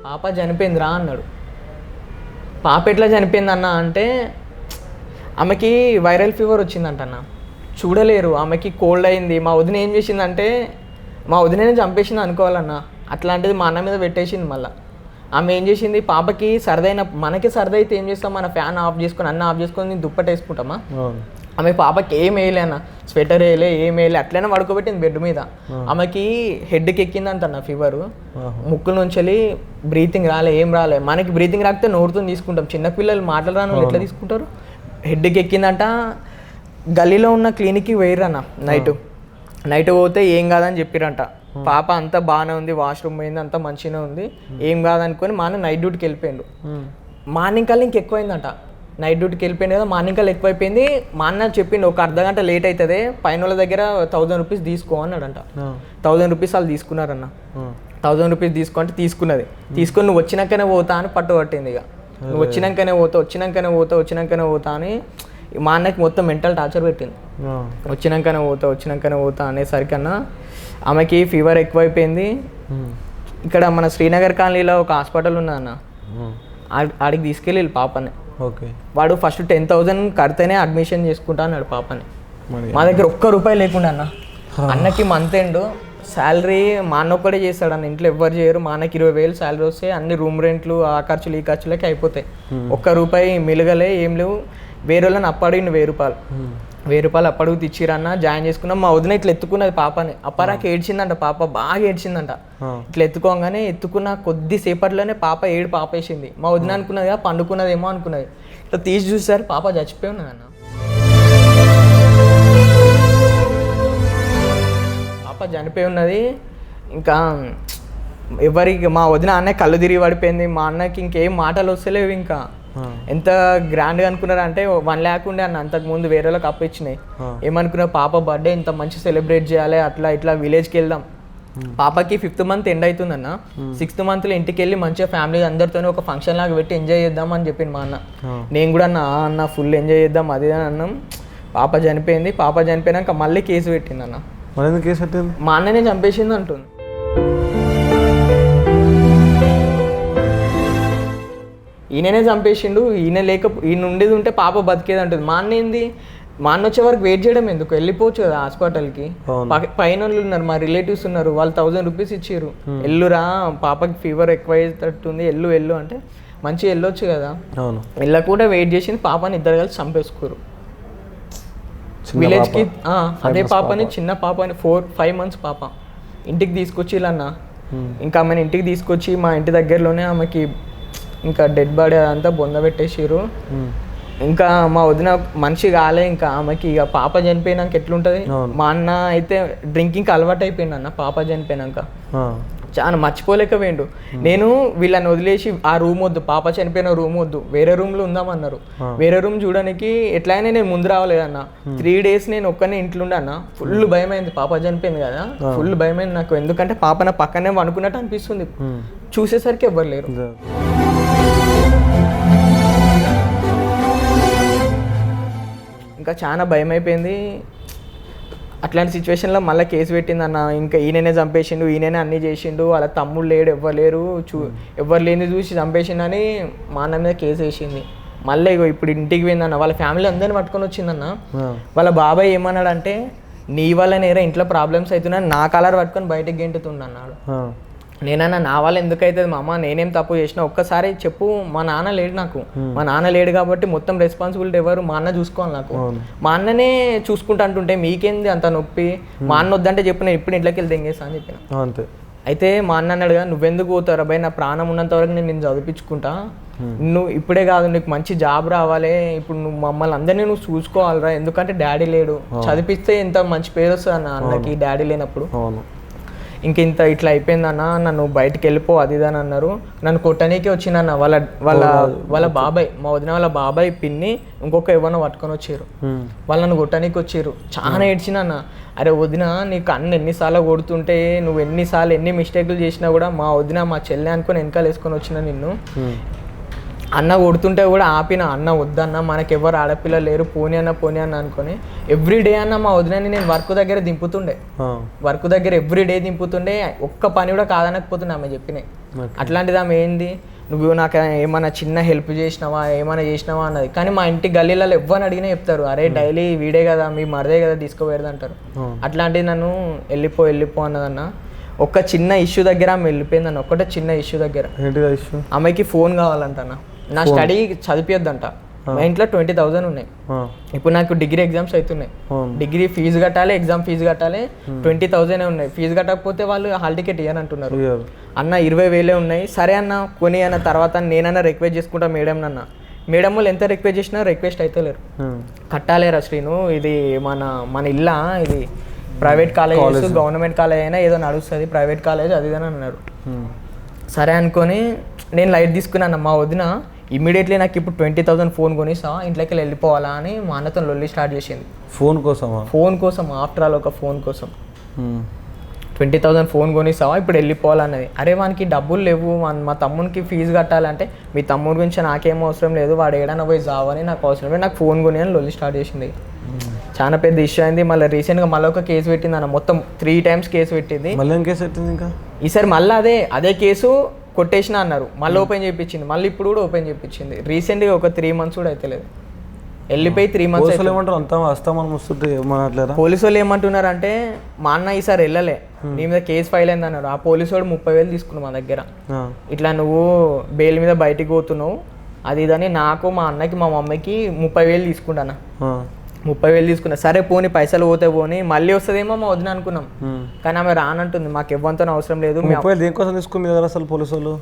పాప చనిపోయిందిరా అన్నాడు. పాప ఎట్లా చనిపోయిందన్న అంటే, ఆమెకి వైరల్ ఫీవర్ వచ్చిందంట అన్న, చూడలేరు, ఆమెకి కోల్డ్ అయింది. మా వదిన ఏం చేసిందంటే మా వదిననే చంపేసింది అనుకోవాలన్నా, అట్లాంటిది మా అన్న మీద పెట్టేసింది. మళ్ళీ ఆమె ఏం చేసింది, పాపకి సరదైన మనకి సరదా అయితే ఏం చేస్తాం, మన ఫ్యాన్ ఆఫ్ చేసుకొని అన్న ఆఫ్ చేసుకొని దుప్పటి వేసుకుంటామా. ఆమె పాపకి ఏం వేయలే అన్న, స్వెటర్ వేయలే, ఏం వేయలే, అట్లనే పడుకోబెట్టింది బెడ్ మీద. ఆమెకి హెడ్కి ఎక్కిందంట అన్న ఫీవరు, ముక్కుల నుంచి వెళ్ళి బ్రీతింగ్ రాలే, ఏం రాలే. మనకి బ్రీతింగ్ రాకపోతే నోరుతో తీసుకుంటాం, చిన్నపిల్లలు మాటలు రాని వాళ్ళు ఎట్లా తీసుకుంటారు. హెడ్కి ఎక్కిందంట. గల్లీలో ఉన్న క్లినిక్కి పోయిర్రన్న నైట్ పోతే ఏం కాదని చెప్పిరంట. పాప అంతా బాగానే ఉంది, వాష్రూమ్ పోయింది, అంతా మంచిగానే ఉంది, ఏం కాదనుకొని మా అన్న నైట్ డ్యూటీకి వెళ్ళిపోయాడు. మార్నింగ్ కల్లా ఇంకెక్కువైందంట. నైట్ డ్యూటీకి వెళ్ళిపోయింది కదా, మార్నింగ్ కల్లా ఎక్కువైపోయింది. మా అన్న చెప్పిండు ఒక అర్ధగంట లేట్ అవుతుంది, పైన వాళ్ళ దగ్గర 1000 రూపీస్ తీసుకో అన్నాడంట. 1000 రూపీస్ వాళ్ళు తీసుకున్నారన్న. 1000 రూపీస్ తీసుకుంటే తీసుకొని నువ్వు వచ్చినాకనే పోతా అని పట్టుబట్టింది. ఇక నువ్వు వచ్చినాకనే పోతా అని మా అన్నకి మొత్తం మెంటల్ టార్చర్ పెట్టింది. వచ్చినాకనే పోతా అనేసరికన్నా ఆమెకి ఫీవర్ ఎక్కువైపోయింది. ఇక్కడ మన శ్రీనగర్ కాలనీలో ఒక హాస్పిటల్ ఉన్నదన్న, ఆడికి తీసుకెళ్ళి పాపని. వాడు ఫస్ట్ 10,000 కడితేనే అడ్మిషన్ చేసుకుంటా అన్నాడు పాపని. మా దగ్గర ₹1 లేకుండా అన్న. అన్నకి మంత్ ఎండ్ శాలరీ మా అన్న ఒక్కడే చేస్తాడు అన్న, ఇంట్లో ఎవ్వరు చేయరు. మా అన్నకి 20,000 శాలరీ వస్తే అన్ని రూమ్ రెంట్లు, ఆ ఖర్చులు ఈ ఖర్చులకి అయిపోతాయి. ₹1 మిలగలే, ఏం లేవు. వేరే వాళ్ళని అప్పడిగిండు ₹1000 అప్పడుగు తెచ్చిరన్న. జాయిన్ చేసుకున్నాం. మా వదిన ఇట్లా ఎత్తుకున్నది పాపని. అప్పరాకి ఏడ్చిందంట పాప, బాగా ఏడ్చిందంట. ఇట్లా ఎత్తుకున్న కొద్దిసేపట్లోనే పాప పాపేసింది. మా వదిన అనుకున్నది పండుకున్నదేమో అనుకున్నది. ఇట్లా తీసి చూసారు పాప చచ్చిపోయి ఉన్నదన్న. పాప చనిపోయి ఉన్నది. ఇంకా ఎవరికి మా వదిన అన్న కళ్ళు తిరిగి పడిపోయింది. మా అన్నకి ఇంకేం మాటలు వస్తలేవు. ఇంకా ఎంత గ్రాండ్గా అనుకున్నారు అంటే 1 lakh ఉండే అన్న, అంతకుముందు వేరే వాళ్ళకి అప్పు ఇచ్చినాయి. ఏమనుకున్నారు, పాప బర్త్డే ఇంత మంచి సెలబ్రేట్ చేయాలి, అట్లా ఇట్లా విలేజ్కి వెళ్దాం. పాపకి 5th month ఎండ్ అవుతుందన్న. 6th monthలో ఇంటికి వెళ్ళి మంచిగా ఫ్యామిలీ అందరితోనే ఒక ఫంక్షన్ లాగా పెట్టి ఎంజాయ్ చేద్దాం అని చెప్పింది మా అన్న. నేను కూడా అన్న ఫుల్ ఎంజాయ్ చేద్దాం అది అని అన్నాం. పాప చనిపోయినాక మళ్ళీ కేసు పెట్టింది అన్న. మా అన్ననే చంపేసింది అంటుంది. ఈయననే చంపేసిండు. ఈయన ఉండేది ఉంటే పాప బతికేది అంటుంది. మా అన్న వచ్చే వరకు వెయిట్ చేయడం ఎందుకు, వెళ్ళిపోవచ్చు కదా హాస్పిటల్కి. పైన వాళ్ళు ఉన్నారు, మా రిలేటివ్స్ ఉన్నారు, వాళ్ళు 1000 రూపీస్ ఇచ్చారు. ఎల్లురా పాపకి ఫీవర్ ఎక్కువ అయ్యేటట్టుంది, ఎల్లు అంటే మంచిగా వెళ్ళొచ్చు కదా. వెళ్ళకుండా వెయిట్ చేసింది. పాపని ఇద్దరు కలిసి చంపేసుకోరు విలేజ్కి. అదే పాపని, చిన్న పాపని 4-5 months పాప ఇంటికి తీసుకొచ్చిలన్న. ఇంకా ఆమెను ఇంటికి తీసుకొచ్చి మా ఇంటి దగ్గరలోనే ఆమెకి ఇంకా డెడ్ బాడీ అదంతా బొందబెట్టేసారు. ఇంకా మా వదిన మనిషి కాలే ఇంకా ఆమెకి. ఇక పాప చనిపోయినాక ఎట్లుంటుంది. మా అన్న అయితే డ్రింకింగ్కి అలవాటు అయిపోయింది అన్న. పాప చనిపోయినాక చాలా మర్చిపోలేకపోయిండు. నేను వీళ్ళని వదిలేసి ఆ రూమ్ వద్దు, పాప చనిపోయిన రూమ్ వద్దు, వేరే రూమ్లో ఉందామన్నారు. వేరే రూమ్ చూడడానికి ఎట్లయినా నేను ముందు రావలేదన్న. 3 days నేను ఒక్కనే ఇంట్లో ఉండే అన్న. ఫుల్ భయమైంది, పాప చనిపోయింది కదా, ఫుల్ భయమైంది నాకు. ఎందుకంటే పాప నా పక్కనే అనుకున్నట్టు అనిపిస్తుంది. చూసేసరికి ఎవ్వరు లేరు. ఇంకా చాలా భయం అయిపోయింది. అట్లాంటి సిచ్యువేషన్లో మళ్ళీ కేసు పెట్టిందన్న. ఇంకా ఈయననే చంపేసిండు, ఈయననే అన్నీ చేసిండు, వాళ్ళ తమ్ముడు లేడు, ఎవ్వరు లేరు, ఎవ్వరు లేని చూసి చంపేసిండని మా అన్న మీద కేసు వేసింది. మళ్ళీ ఇప్పుడు ఇంటికి పోయిందన్న. వాళ్ళ ఫ్యామిలీ అందరిని పట్టుకొని వచ్చిందన్న. వాళ్ళ బాబాయ్ ఏమన్నాడంటే, నీ వల్ల నేరా ఇంట్లో ప్రాబ్లమ్స్ అవుతున్నాయి, నా కలర్ పట్టుకొని బయటకు గెంటుతుండన్నాడు. నేనన్నా నా వాళ్ళు ఎందుకు అవుతుంది మా అమ్మ, నేనేం తప్పు చేసినా ఒక్కసారి చెప్పు. మా నాన్న లేడు నాకు, మా నాన్న లేడు కాబట్టి మొత్తం రెస్పాన్సిబిలిటీ ఎవరు, మా అన్న చూసుకోవాలి నాకు. మా అన్ననే చూసుకుంటా అంటుంటే మీకేంది అంత నొప్పి, మా అన్న వద్దంటే చెప్పు, నేను ఇప్పుడు ఇంట్లోకి వెళ్ళి తెంగేస్తా అని చెప్పిన. అంతే. అయితే మా అన్న అన్నాడుగా, నువ్వెందుకు పోతావు అబ్బాయి, నా ప్రాణం ఉన్నంత వరకు నేను చదివించుకుంటా, నువ్వు ఇప్పుడే కాదు నీకు మంచి జాబ్ రావాలి, ఇప్పుడు నువ్వు మమ్మల్ని అందరినీ నువ్వు చూసుకోవాలిరా, ఎందుకంటే డాడీ లేడు, చదివిస్తే ఎంత మంచి పేరు వస్తుంది అన్న అన్నకి డాడీ లేనప్పుడు. ఇంత ఇట్లా అయిపోయిందన్న, నన్ను బయటకు వెళ్ళిపో అది అని అన్నారు. నన్ను కొట్టనీకే వచ్చిందన్న. వాళ్ళ బాబాయ్, మా వదిన వాళ్ళ బాబాయ్ పిన్ని ఇంకొక ఎవరినో పట్టుకొని వచ్చారు. వాళ్ళు నన్ను కొట్టనీకి వచ్చారు. చాలా ఏడ్చినన్న. అరే వదిన, నీకు ఎన్నిసార్లు కొడుతుంటే నువ్వు ఎన్ని మిస్టేక్లు చేసినా కూడా మా వదిన మా చెల్లె అనుకొని వెనకాల వేసుకొని వచ్చిన నిన్ను. అన్న కొడుతుంటే కూడా ఆపిన, అన్న వద్దన్న, మనకెవ్వరు ఆడపిల్ల లేరు, పోనీ అన్న అనుకొని ఎవ్రీడే అన్న మా వదినని నేను వర్క్ దగ్గర ఎవ్రీడే దింపుతుండే. ఒక్క పని కూడా కాదనకపోతుండే ఆమె చెప్పినాయి. అట్లాంటిది ఆమె ఏంది, నువ్వు నాకు ఏమైనా చిన్న హెల్ప్ చేసినావా, ఏమైనా చేసినావా అన్నది. కానీ మా ఇంటి గల్లీలలో ఎవరిని అడిగినా చెప్తారు, అరే డైలీ వీడే కదా, మీ మరదే కదా, తీసుకోవేరదు అంటారు. అట్లాంటిది నన్ను వెళ్ళిపో అన్నదన్న. ఒక చిన్న ఇష్యూ దగ్గర ఆమె వెళ్ళిపోయిందన్న, ఒక్కటే చిన్న ఇష్యూ దగ్గర. ఏంటిదా ఇష్యూ? ఆమెకి ఫోన్ కావాలంట అన్న, నా స్టడీ చదివియొద్దంట. మా ఇంట్లో 20,000 ఉన్నాయి. ఇప్పుడు నాకు డిగ్రీ ఎగ్జామ్స్ అవుతున్నాయి, డిగ్రీ ఫీజు కట్టాలి, ఎగ్జామ్ ఫీజు కట్టాలి, 20,000 ఉన్నాయి. ఫీజు కట్టకపోతే వాళ్ళు హాల్ టికెట్ ఇవ్వనంటున్నారు. అన్న 20,000 ఉన్నాయి. సరే అన్న కొని అన్న, తర్వాత నేనన్నా రిక్వెస్ట్ చేసుకుంటా మేడం అన్న. మేడం వాళ్ళు ఎంత రిక్వెస్ట్ చేసినా రిక్వెస్ట్ అయితే లేరు. కట్టాలేరా శ్రీను, ఇది మన ఇల్లా, ఇది ప్రైవేట్ కాలేజ్, గవర్నమెంట్ కాలేజ్ అయినా ఏదో నడుస్తుంది, ప్రైవేట్ కాలేజ్ అది అని అన్నారు. సరే అనుకొని నేను లైట్ తీసుకున్నాను. మా వదిన ఇమీడియట్లీ నాకు ఇప్పుడు 20,000 ఫోన్ కొనిస్తా, ఇంట్లోకి వెళ్ళిపోవాలా అని మా అన్నతో లొల్లి స్టార్ట్ చేసింది. ఫోన్ కోసం ఆఫ్టర్ ఆల్ ఒక ఫోన్ కోసం 20,000 ఫోన్ కొనిస్తావా, ఇప్పుడు వెళ్ళిపోవాలన్నది. అరే వానికి డబ్బులు లేవు, మా తమ్మునికి ఫీజు కట్టాలంటే, మీ తమ్ముడి గురించి నాకేం అవసరం లేదు, వాడు ఏడైనా పోయి జావని నాకు అవసరం లేదు, నాకు ఫోన్ కొని అని లొల్లి స్టార్ట్ చేసింది. చాలా పెద్ద ఇష్యూ అయింది. మళ్ళీ రీసెంట్గా మళ్ళీ ఒక కేసు పెట్టింది అన్న, మొత్తం 3 times కేసు పెట్టింది. ఇంకా ఈసారి మళ్ళీ అదే కేసు కొట్టేసిన అన్నారు, మళ్ళీ ఓపెన్ చేయించింది, మళ్ళీ ఇప్పుడు కూడా ఓపెన్ చేయించింది. రీసెంట్గా ఒక 3 months కూడా అయితే లేదు, వెళ్ళిపోయి 3 months. పోలీసు వాళ్ళు ఏమంటున్నారు అంటే, మా అన్న ఈసారి వెళ్ళలే, నీ మీద కేసు ఫైల్ అయింది అన్నాడు. ఆ పోలీసు వాడు 30,000 తీసుకున్నావు మా దగ్గర, ఇట్లా నువ్వు బెయిల్ మీద బయటికి పోతున్నావు అది ఇదని. నాకు మా అన్నకి మా మమ్మీకి 30,000 తీసుకుంటాను. 30,000 తీసుకున్నా. సరే పోనీ పైసలు పోతే పోనీ, మళ్ళీ వస్తుందేమో మా వదిన అనుకున్నాం, కానీ ఆమె రానంటుంది. మాకు ఇవ్వంతో అవసరం లేదు. దేనికోసం తీసుకుని అసలు పోలీసు వాళ్ళు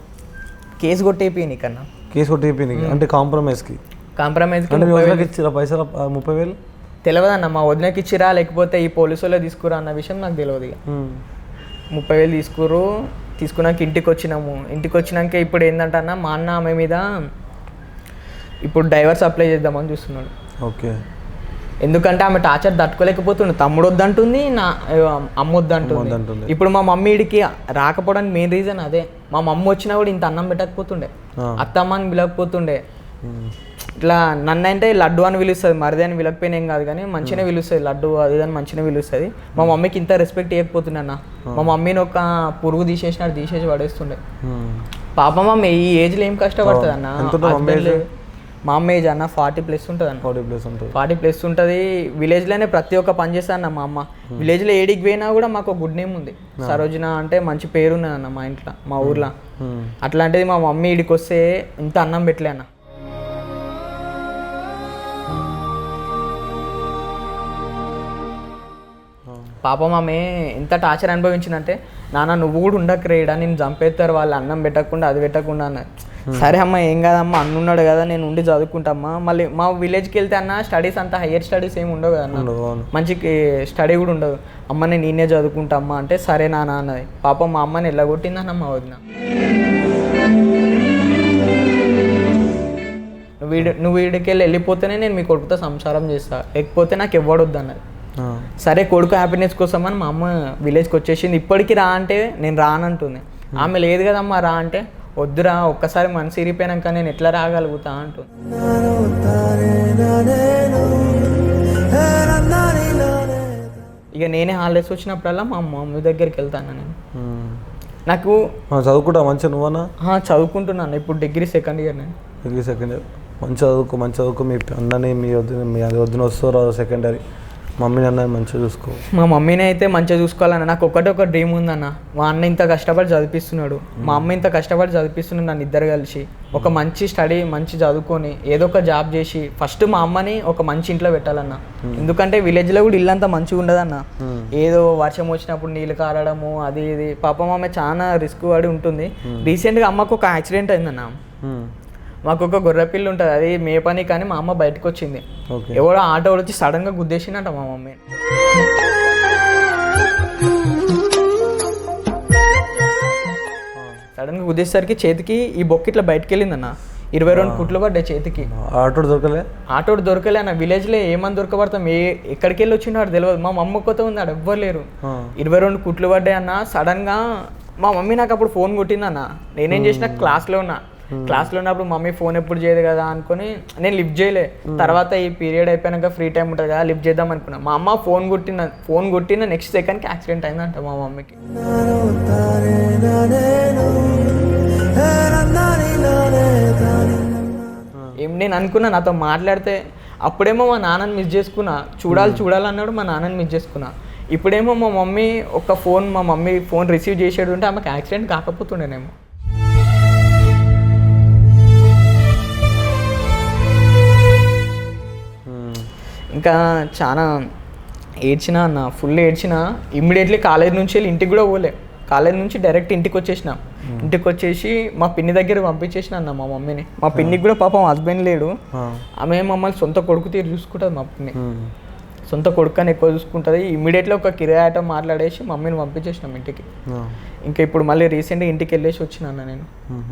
కేసు కొట్టేపోయి కన్నా, కేసు కొట్టేపోయి అంటే కాంప్రమైజ్ ఇచ్చిరా పైసలు 30,000 తెలియదన్న. మా వదినకి ఇచ్చిరా లేకపోతే ఈ పోలీసు వాళ్ళే తీసుకురా అన్న విషయం నాకు తెలియదు. ఇక 30,000 తీసుకున్నాక ఇంటికి వచ్చినాము. ఇంటికి వచ్చినాక ఇప్పుడు ఏంటంటే అన్న, మా అన్న ఆమె మీద ఇప్పుడు డైవర్స్ అప్లై చేద్దామని చూస్తున్నాడు. ఓకే. ఎందుకంటే ఆమె టార్చర్ తట్టుకోలేకపోతుంది, తమ్ముడు వద్దంటుంది, నా అమ్మ వద్దంటుంది. ఇప్పుడు మా మమ్మీ ఇడికి రాకపోవడానికి మెయిన్ రీజన్ అదే. మా మమ్మీ వచ్చినా కూడా ఇంత అన్నం పెట్టకపోతుండే, అత్తమ్మ అని పిలకపోతుండే. ఇట్లా నన్ను అంటే లడ్డు అని పిలుస్తుంది, మరిది అని పిలకపోయినా ఏం కాదు, కానీ మంచిగానే పిలుస్తుంది, లడ్డు అది అని మంచిగానే పిలుస్తుంది. మా మమ్మీకి ఇంత రెస్పెక్ట్ ఇవ్వకపోతుండే అన్న. మా మమ్మీని ఒక పురుగు తీసేసి పడేస్తుండే. పాప మమ్మీ ఈ ఏజ్లో ఏం కష్టపడుతుంది అన్న. మా అమ్మ ఏజ్ అన్న 40+ ఉంటుంది అన్న. 40+ ఉంటుంది. విలేజ్లోనే ప్రతి ఒక్క పని చేస్తా అన్న. మా అమ్మ విలేజ్లో ఏడికి పోయినా కూడా మాకు ఒక గుడ్ నేమ్ ఉంది, సరోజన అంటే మంచి పేరు ఉన్నది అన్న మా ఇంట్లో, మా ఊర్లో. అట్లాంటిది మా మమ్మీ ఇడికి వస్తే ఇంత అన్నం పెట్టలే అన్న. పాపం ఆమె ఎంత టార్చర్ అనుభవించిందంటే, నాన్న నువ్వు కూడా ఉండకరేడా, నేను చంపేస్తారు వాళ్ళు, అన్నం పెట్టకుండా అది పెట్టకుండా అన్నది. సరే అమ్మ ఏం కాదమ్మా, అన్నున్నాడు కదా, నేను ఉండి చదువుకుంటామ్మా. మళ్ళీ మా విలేజ్కి వెళ్తే అన్న స్టడీస్ అంతా హయ్యర్ స్టడీస్ ఏమి ఉండవు కదా అన్న, మంచి స్టడీ కూడా ఉండదు. అమ్మ నేను నేనే చదువుకుంటామ్మా అంటే సరే నాన్న అన్నది. పాపం మా అమ్మని ఎల్లగొట్టిందన్న మా వదిన. నువ్వు వీడికి వెళ్ళిపోతేనే నేను మీ కొడుకుతో సంసారం చేస్తా, లేకపోతే నాకు ఇవ్వడొద్దు అన్నది. సరే కొడుకు హ్యాపీనెస్ కోసం అని మా అమ్మ విలేజ్కి వచ్చేసింది. ఇప్పటికీ రా అంటే నేను రానంటుంది. ఆమె లేదు కదమ్మా రా అంటే, వద్దురా ఒక్కసారి మనసు ఇరిపోయాక నేను ఎట్లా రాగలుగుతా అంటుంది. ఇక నేనే హాలిడేస్ వచ్చినప్పుడల్లా మా మమ్మీ దగ్గరికి వెళ్తాను. నేను నాకు చదువుకుంటా మంచిగా నువ్వన్నా? చదువుకుంటున్నాను, ఇప్పుడు డిగ్రీ సెకండ్ ఇయర్. నేను డిగ్రీ సెకండ్ ఇయర్. మంచి చదువుకో. మీ అన్నని మీ వద్దున వస్తారో సెకండరీ. మమ్మీని అన్నది మంచిగా చూసుకో. మా మమ్మీని అయితే మంచిగా చూసుకోవాలన్న. నాకు ఒక డ్రీమ్ ఉందన్న. మా అన్న ఇంత కష్టపడి చదివిస్తున్నాడు, మా అమ్మ ఇంత కష్టపడి చదివిస్తున్నాడు, నన్ను ఇద్దరు కలిసి ఒక మంచి స్టడీ మంచి చదువుకొని ఏదో ఒక జాబ్ చేసి ఫస్ట్ మా అమ్మని ఒక మంచి ఇంట్లో పెట్టాలన్న. ఎందుకంటే విలేజ్లో కూడా ఇల్లంతా మంచిగా ఉండదన్న. ఏదో వర్షం వచ్చినప్పుడు నీళ్ళు కారడము అది ఇది. పాపం ఆమె చాలా రిస్క్ పడి ఉంటుంది. రీసెంట్గా అమ్మకు ఒక యాక్సిడెంట్ అయిందన్న. మాకు ఒక గొర్రెపిల్లి ఉంటుంది, అది మే పని, కానీ మా అమ్మ బయటకు వచ్చింది. ఎవడో ఆటో వచ్చి సడన్గా గుద్దేసిందంట మా మమ్మీ. సడన్గా గుద్దేసరికి చేతికి ఈ బొక్క ఇట్లా బయటకు వెళ్ళిందన్న. 22 కుట్లు పడ్డాయి చేతికి. ఆటో దొరకలే అన్న. విలేజ్లో ఏమని దొరకబడతాం, ఎక్కడికి వెళ్ళి వచ్చినాడు తెలియదు. మా మమ్మ కొత్త ఉంది, ఆడ ఎవ్వరు లేరు. 22 కుట్లు పడ్డాయి అన్న. సడన్గా మా మమ్మీ నాకు అప్పుడు ఫోన్ కొట్టిందన్న. నేనేం చేసిన, క్లాస్లో ఉన్నప్పుడు మమ్మీ ఫోన్ ఎప్పుడు చేయదు కదా అనుకుని నేను లిఫ్ట్ చేయలే. తర్వాత ఈ పీరియడ్ అయిపోయాక ఫ్రీ టైం ఉంటుంది కదా, లిఫ్ట్ చేద్దాం అనుకున్నా. మా అమ్మ ఫోన్ కొట్టిన నెక్స్ట్ సెకండ్కి యాక్సిడెంట్ అయిందంట మా మమ్మీకి. నేను అనుకున్నా నాతో మాట్లాడితే, అప్పుడేమో మా నాన్నని మిస్ చేసుకున్నా. చూడాలన్నాడు, మా నాన్నని మిస్ చేసుకున్నా. ఇప్పుడేమో మా మమ్మీ ఫోన్ రిసీవ్ చేసేది ఉంటే ఆమెకు యాక్సిడెంట్ కాకపోతుండేనేమో. ఇంకా చాలా ఏడ్చినా అన్న, ఫుల్ ఏడ్చిన. ఇమ్మీడియట్లీ కాలేజ్ నుంచి వెళ్ళి ఇంటికి కూడా పోలే, కాలేజ్ నుంచి డైరెక్ట్ ఇంటికి వచ్చేసిన. ఇంటికి వచ్చేసి మా పిన్ని దగ్గర పంపించేసిన అన్న మా మమ్మీని. మా పిన్నికి కూడా పాపం హస్బెండ్ లేడు, ఆమె మమ్మల్ని సొంత కొడుకు తీరు చూసుకుంటుంది. మా పిన్ని సొంత కొడుకు అని ఎక్కువ చూసుకుంటుంది. ఇమ్మీడియట్లీ ఒక కిరాయి ఆటో మాట్లాడేసి మమ్మీని పంపించేసినాం ఇంటికి. ఇంకా ఇప్పుడు మళ్ళీ రీసెంట్గా ఇంటికి వెళ్ళేసి వచ్చిన అన్న నేను.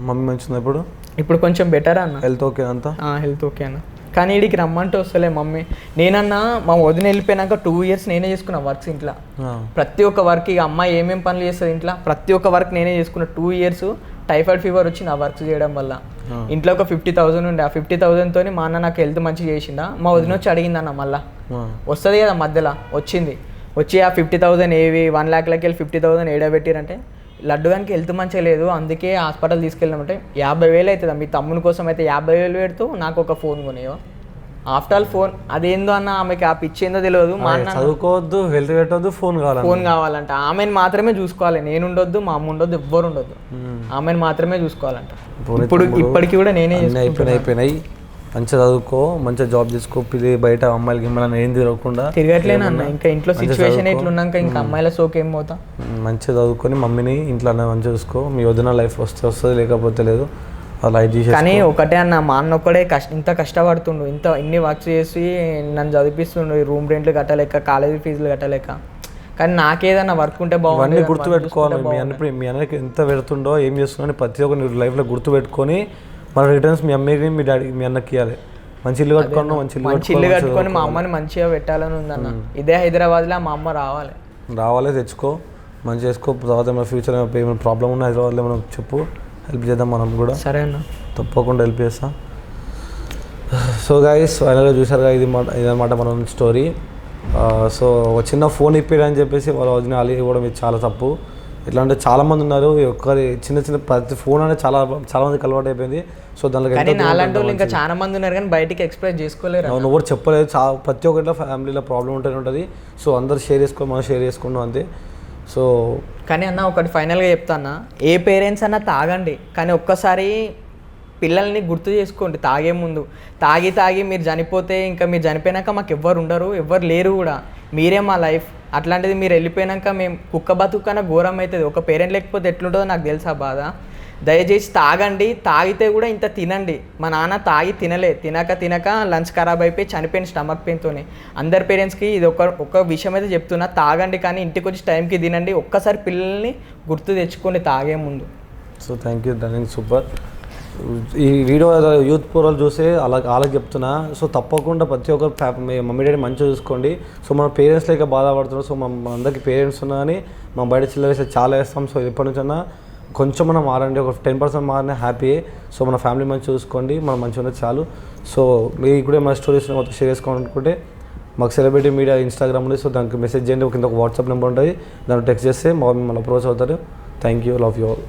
మమ్మీ మంచిది ఇప్పుడు కొంచెం బెటర్ అన్న, హెల్త్ ఓకే అంతా? హెల్త్ ఓకే అన్న. కానీ ఇడికి రమ్మంటే వస్తలే మమ్మీ. నేనన్నా మా వదిన వెళ్ళిపోయినాక 2 years నేనే చేసుకున్నా వర్క్స్ ఇంట్లో. ప్రతి ఒక్క వర్క్, ఇక అమ్మాయి ఏమేమి పనులు చేస్తుంది ఇంట్లో, ప్రతి ఒక్క వర్క్ నేనే చేసుకున్నా. 2 years టైఫాయిడ్ ఫీవర్ వచ్చింది ఆ వర్క్స్ చేయడం వల్ల. ఇంట్లో ఒక 50,000 ఉండే, ఆ 50,000 తోని మా అన్న నాకు హెల్త్ మంచిగా చేసిండా. మా వదిన వచ్చి అడిగిందన్న మళ్ళీ వస్తుంది కదా మధ్యలో, వచ్చి ఆ 50,000 ఏవి 1 lakh వెళ్ళి 50,000 ఏడబెట్టిరంటే లడ్డుగానికి హెల్త్ మంచిగా లేదు అందుకే హాస్పిటల్ తీసుకెళ్ళామంటే 50,000 అవుతుందా మీ తమ్ముని కోసం అయితే 50,000 పెడుతూ నాకు ఒక ఫోన్ కొనేయో. ఆఫ్టర్ ఆల్ ఫోన్ అదేందో అన్న, ఆమెకి ఆ పిచ్చి ఏందో తెలియదు. మా అన్న చదువుకోవద్దు, హెల్త్ పెట్టవద్దు, ఫోన్ కావాలంట. ఆమెను మాత్రమే చూసుకోవాలి, నేను ఉండొద్దు, మా అమ్మ ఉండొద్దు, ఎవ్వరు ఉండొద్దు, ఆమెను మాత్రమే చూసుకోవాలంట. ఇప్పటికి కూడా నేనే అయిపోయినాయి. మంచిగా చదువుకో, మంచిగా జాబ్ చేసుకో, బయట అమ్మాయిలకి మిమ్మల్ని ఏం తిరగకుండా తిరగట్లేను అన్న. ఇంకా ఇంట్లో సిచ్యువేషన్ ఎట్లున్నాక ఇంకా అమ్మాయిల సోకేం పోతా. మంచిగా చదువుకొని మమ్మీని ఇంట్లో మంచిగా చూసుకో. మీ వదిన లైఫ్ వస్తుంది, లేకపోతే లేదు. కానీ ఒకటే అన్న, మా అన్న ఒక్కడే ఇంత కష్టపడుతుండు, ఇన్ని వర్క్స్ చేసి నన్ను చదివిస్తుండు, రూమ్ రెంట్లు కట్టలేక, కాలేజీ ఫీజులు కట్టలేక. కానీ నాకేదన్నా వర్క్ ఉంటే బాగుంది. గుర్తుపెట్టుకోవాలి, మీ అన్నకి ఎంత పెడుతుండో, ఏం చేస్తుండో ప్రతి ఒక్క లైఫ్లో గుర్తుపెట్టుకొని మన రిటర్న్స్ మీ అమ్మకి, మీ డాడీకి, మీ అన్నకి ఇవ్వాలి. మంచి ఇల్లు కట్టుకోండి, మంచి ఇల్లు కట్టుకొని మా అమ్మని మంచిగా పెట్టాలని ఉందన్న. ఇదే హైదరాబాద్లో మా అమ్మ రావాలి, తెచ్చుకో, మంచిగా చేసుకో. తర్వాత ఏమైనా ఫ్యూచర్ ఏమైనా ప్రాబ్లం ఉన్నా హైదరాబాద్లో మనం చెప్పు, హెల్ప్ చేద్దాం మనం కూడా. సరే అన్న, తప్పకుండా హెల్ప్ చేస్తా. సో గైస్, ఫైనల్గా చూసారుగా, ఇదన్నమాట మన స్టోరీ. సో ఒక చిన్న ఫోన్ ఇప్పారని చెప్పేసి వాళ్ళ వదిన అలీ ఇవ్వడం ఇది చాలా తప్పు. ఎట్లా అంటే చాలామంది ఉన్నారు, ఒక్కరి చిన్న ప్రతి ఫోన్ అనేది చాలా మందికి అలవాటు అయిపోయింది. సో దానికి ఇంకా చాలా మంది ఉన్నారు కానీ బయటికి ఎక్స్ప్రెస్ చేసుకోలేరు, ఎవరు చెప్పలేదు. ప్రతి ఒక్కరిలో ఫ్యామిలీలో ప్రాబ్లం ఉంటూనే ఉంటుంది. సో అందరు మనం షేర్ చేసుకున్నాం అంతే. సో కానీ అన్న ఒకటి ఫైనల్గా చెప్తాన్నా, ఏ పేరెంట్స్ అన్నా తాగండి, కానీ ఒక్కసారి పిల్లల్ని గుర్తు చేసుకోండి తాగే ముందు. తాగి మీరు చనిపోతే, ఇంకా మీరు చనిపోయినాక మాకు ఎవ్వరు ఉండరు, ఎవ్వరు లేరు కూడా, మీరే మా లైఫ్. అట్లాంటిది మీరు వెళ్ళిపోయినాక మేము కుక్క బతుకన్నా ఘోరం అవుతుంది. ఒక పేరెంట్ లేకపోతే ఎట్లుంటుందో నాకు తెలుసా బాధ. దయచేసి తాగండి, తాగితే కూడా ఇంత తినండి. మా నాన్న తాగి తినక లంచ్ ఖరాబ్ అయిపోయి చనిపోయిన స్టమక్ పెయిన్తోనే. అందరి పేరెంట్స్కి ఇది ఒక విషయం అయితే చెప్తున్నా, తాగండి కానీ ఇంటికి వచ్చి టైంకి తినండి. ఒక్కసారి పిల్లల్ని గుర్తు తెచ్చుకోండి తాగే ముందు. So thank you, super. ఈ వీడియో యూత్ పూర్వలు చూస్తే అలాగే చెప్తున్నా. సో తప్పకుండా ప్రతి ఒక్కరు మమ్మీ డాడీ మంచిగా చూసుకోండి. సో మన పేరెంట్స్ లేక బాధపడుతున్నారు. సో మన అందరికీ పేరెంట్స్ ఉన్నా కానీ మనం బయట చిల్లర వేస్తే చాలా వేస్తాం. సో ఎప్పటి నుంచైనా కొంచెం మనం మారండి, ఒక 10% మారినా హ్యాపీ. సో మన ఫ్యామిలీ మంచిగా చూసుకోండి, మనం మంచిగా ఉన్నది చాలు. సో మీకు కూడా మన స్టోరీస్ మొత్తం షేర్ చేసుకోవాలనుకుంటే మాకు సెలబ్రిటీ మీడియా ఇన్స్టాగ్రామ్ ఉంది. సో దానికి మెసేజ్ చేయండి, కింద ఒక వాట్సాప్ నెంబర్ ఉంటుంది, దాన్ని టెక్స్ట్ చేస్తే మిమ్మల్ని అప్రోచ్ అవుతారు. Thank you, love you all.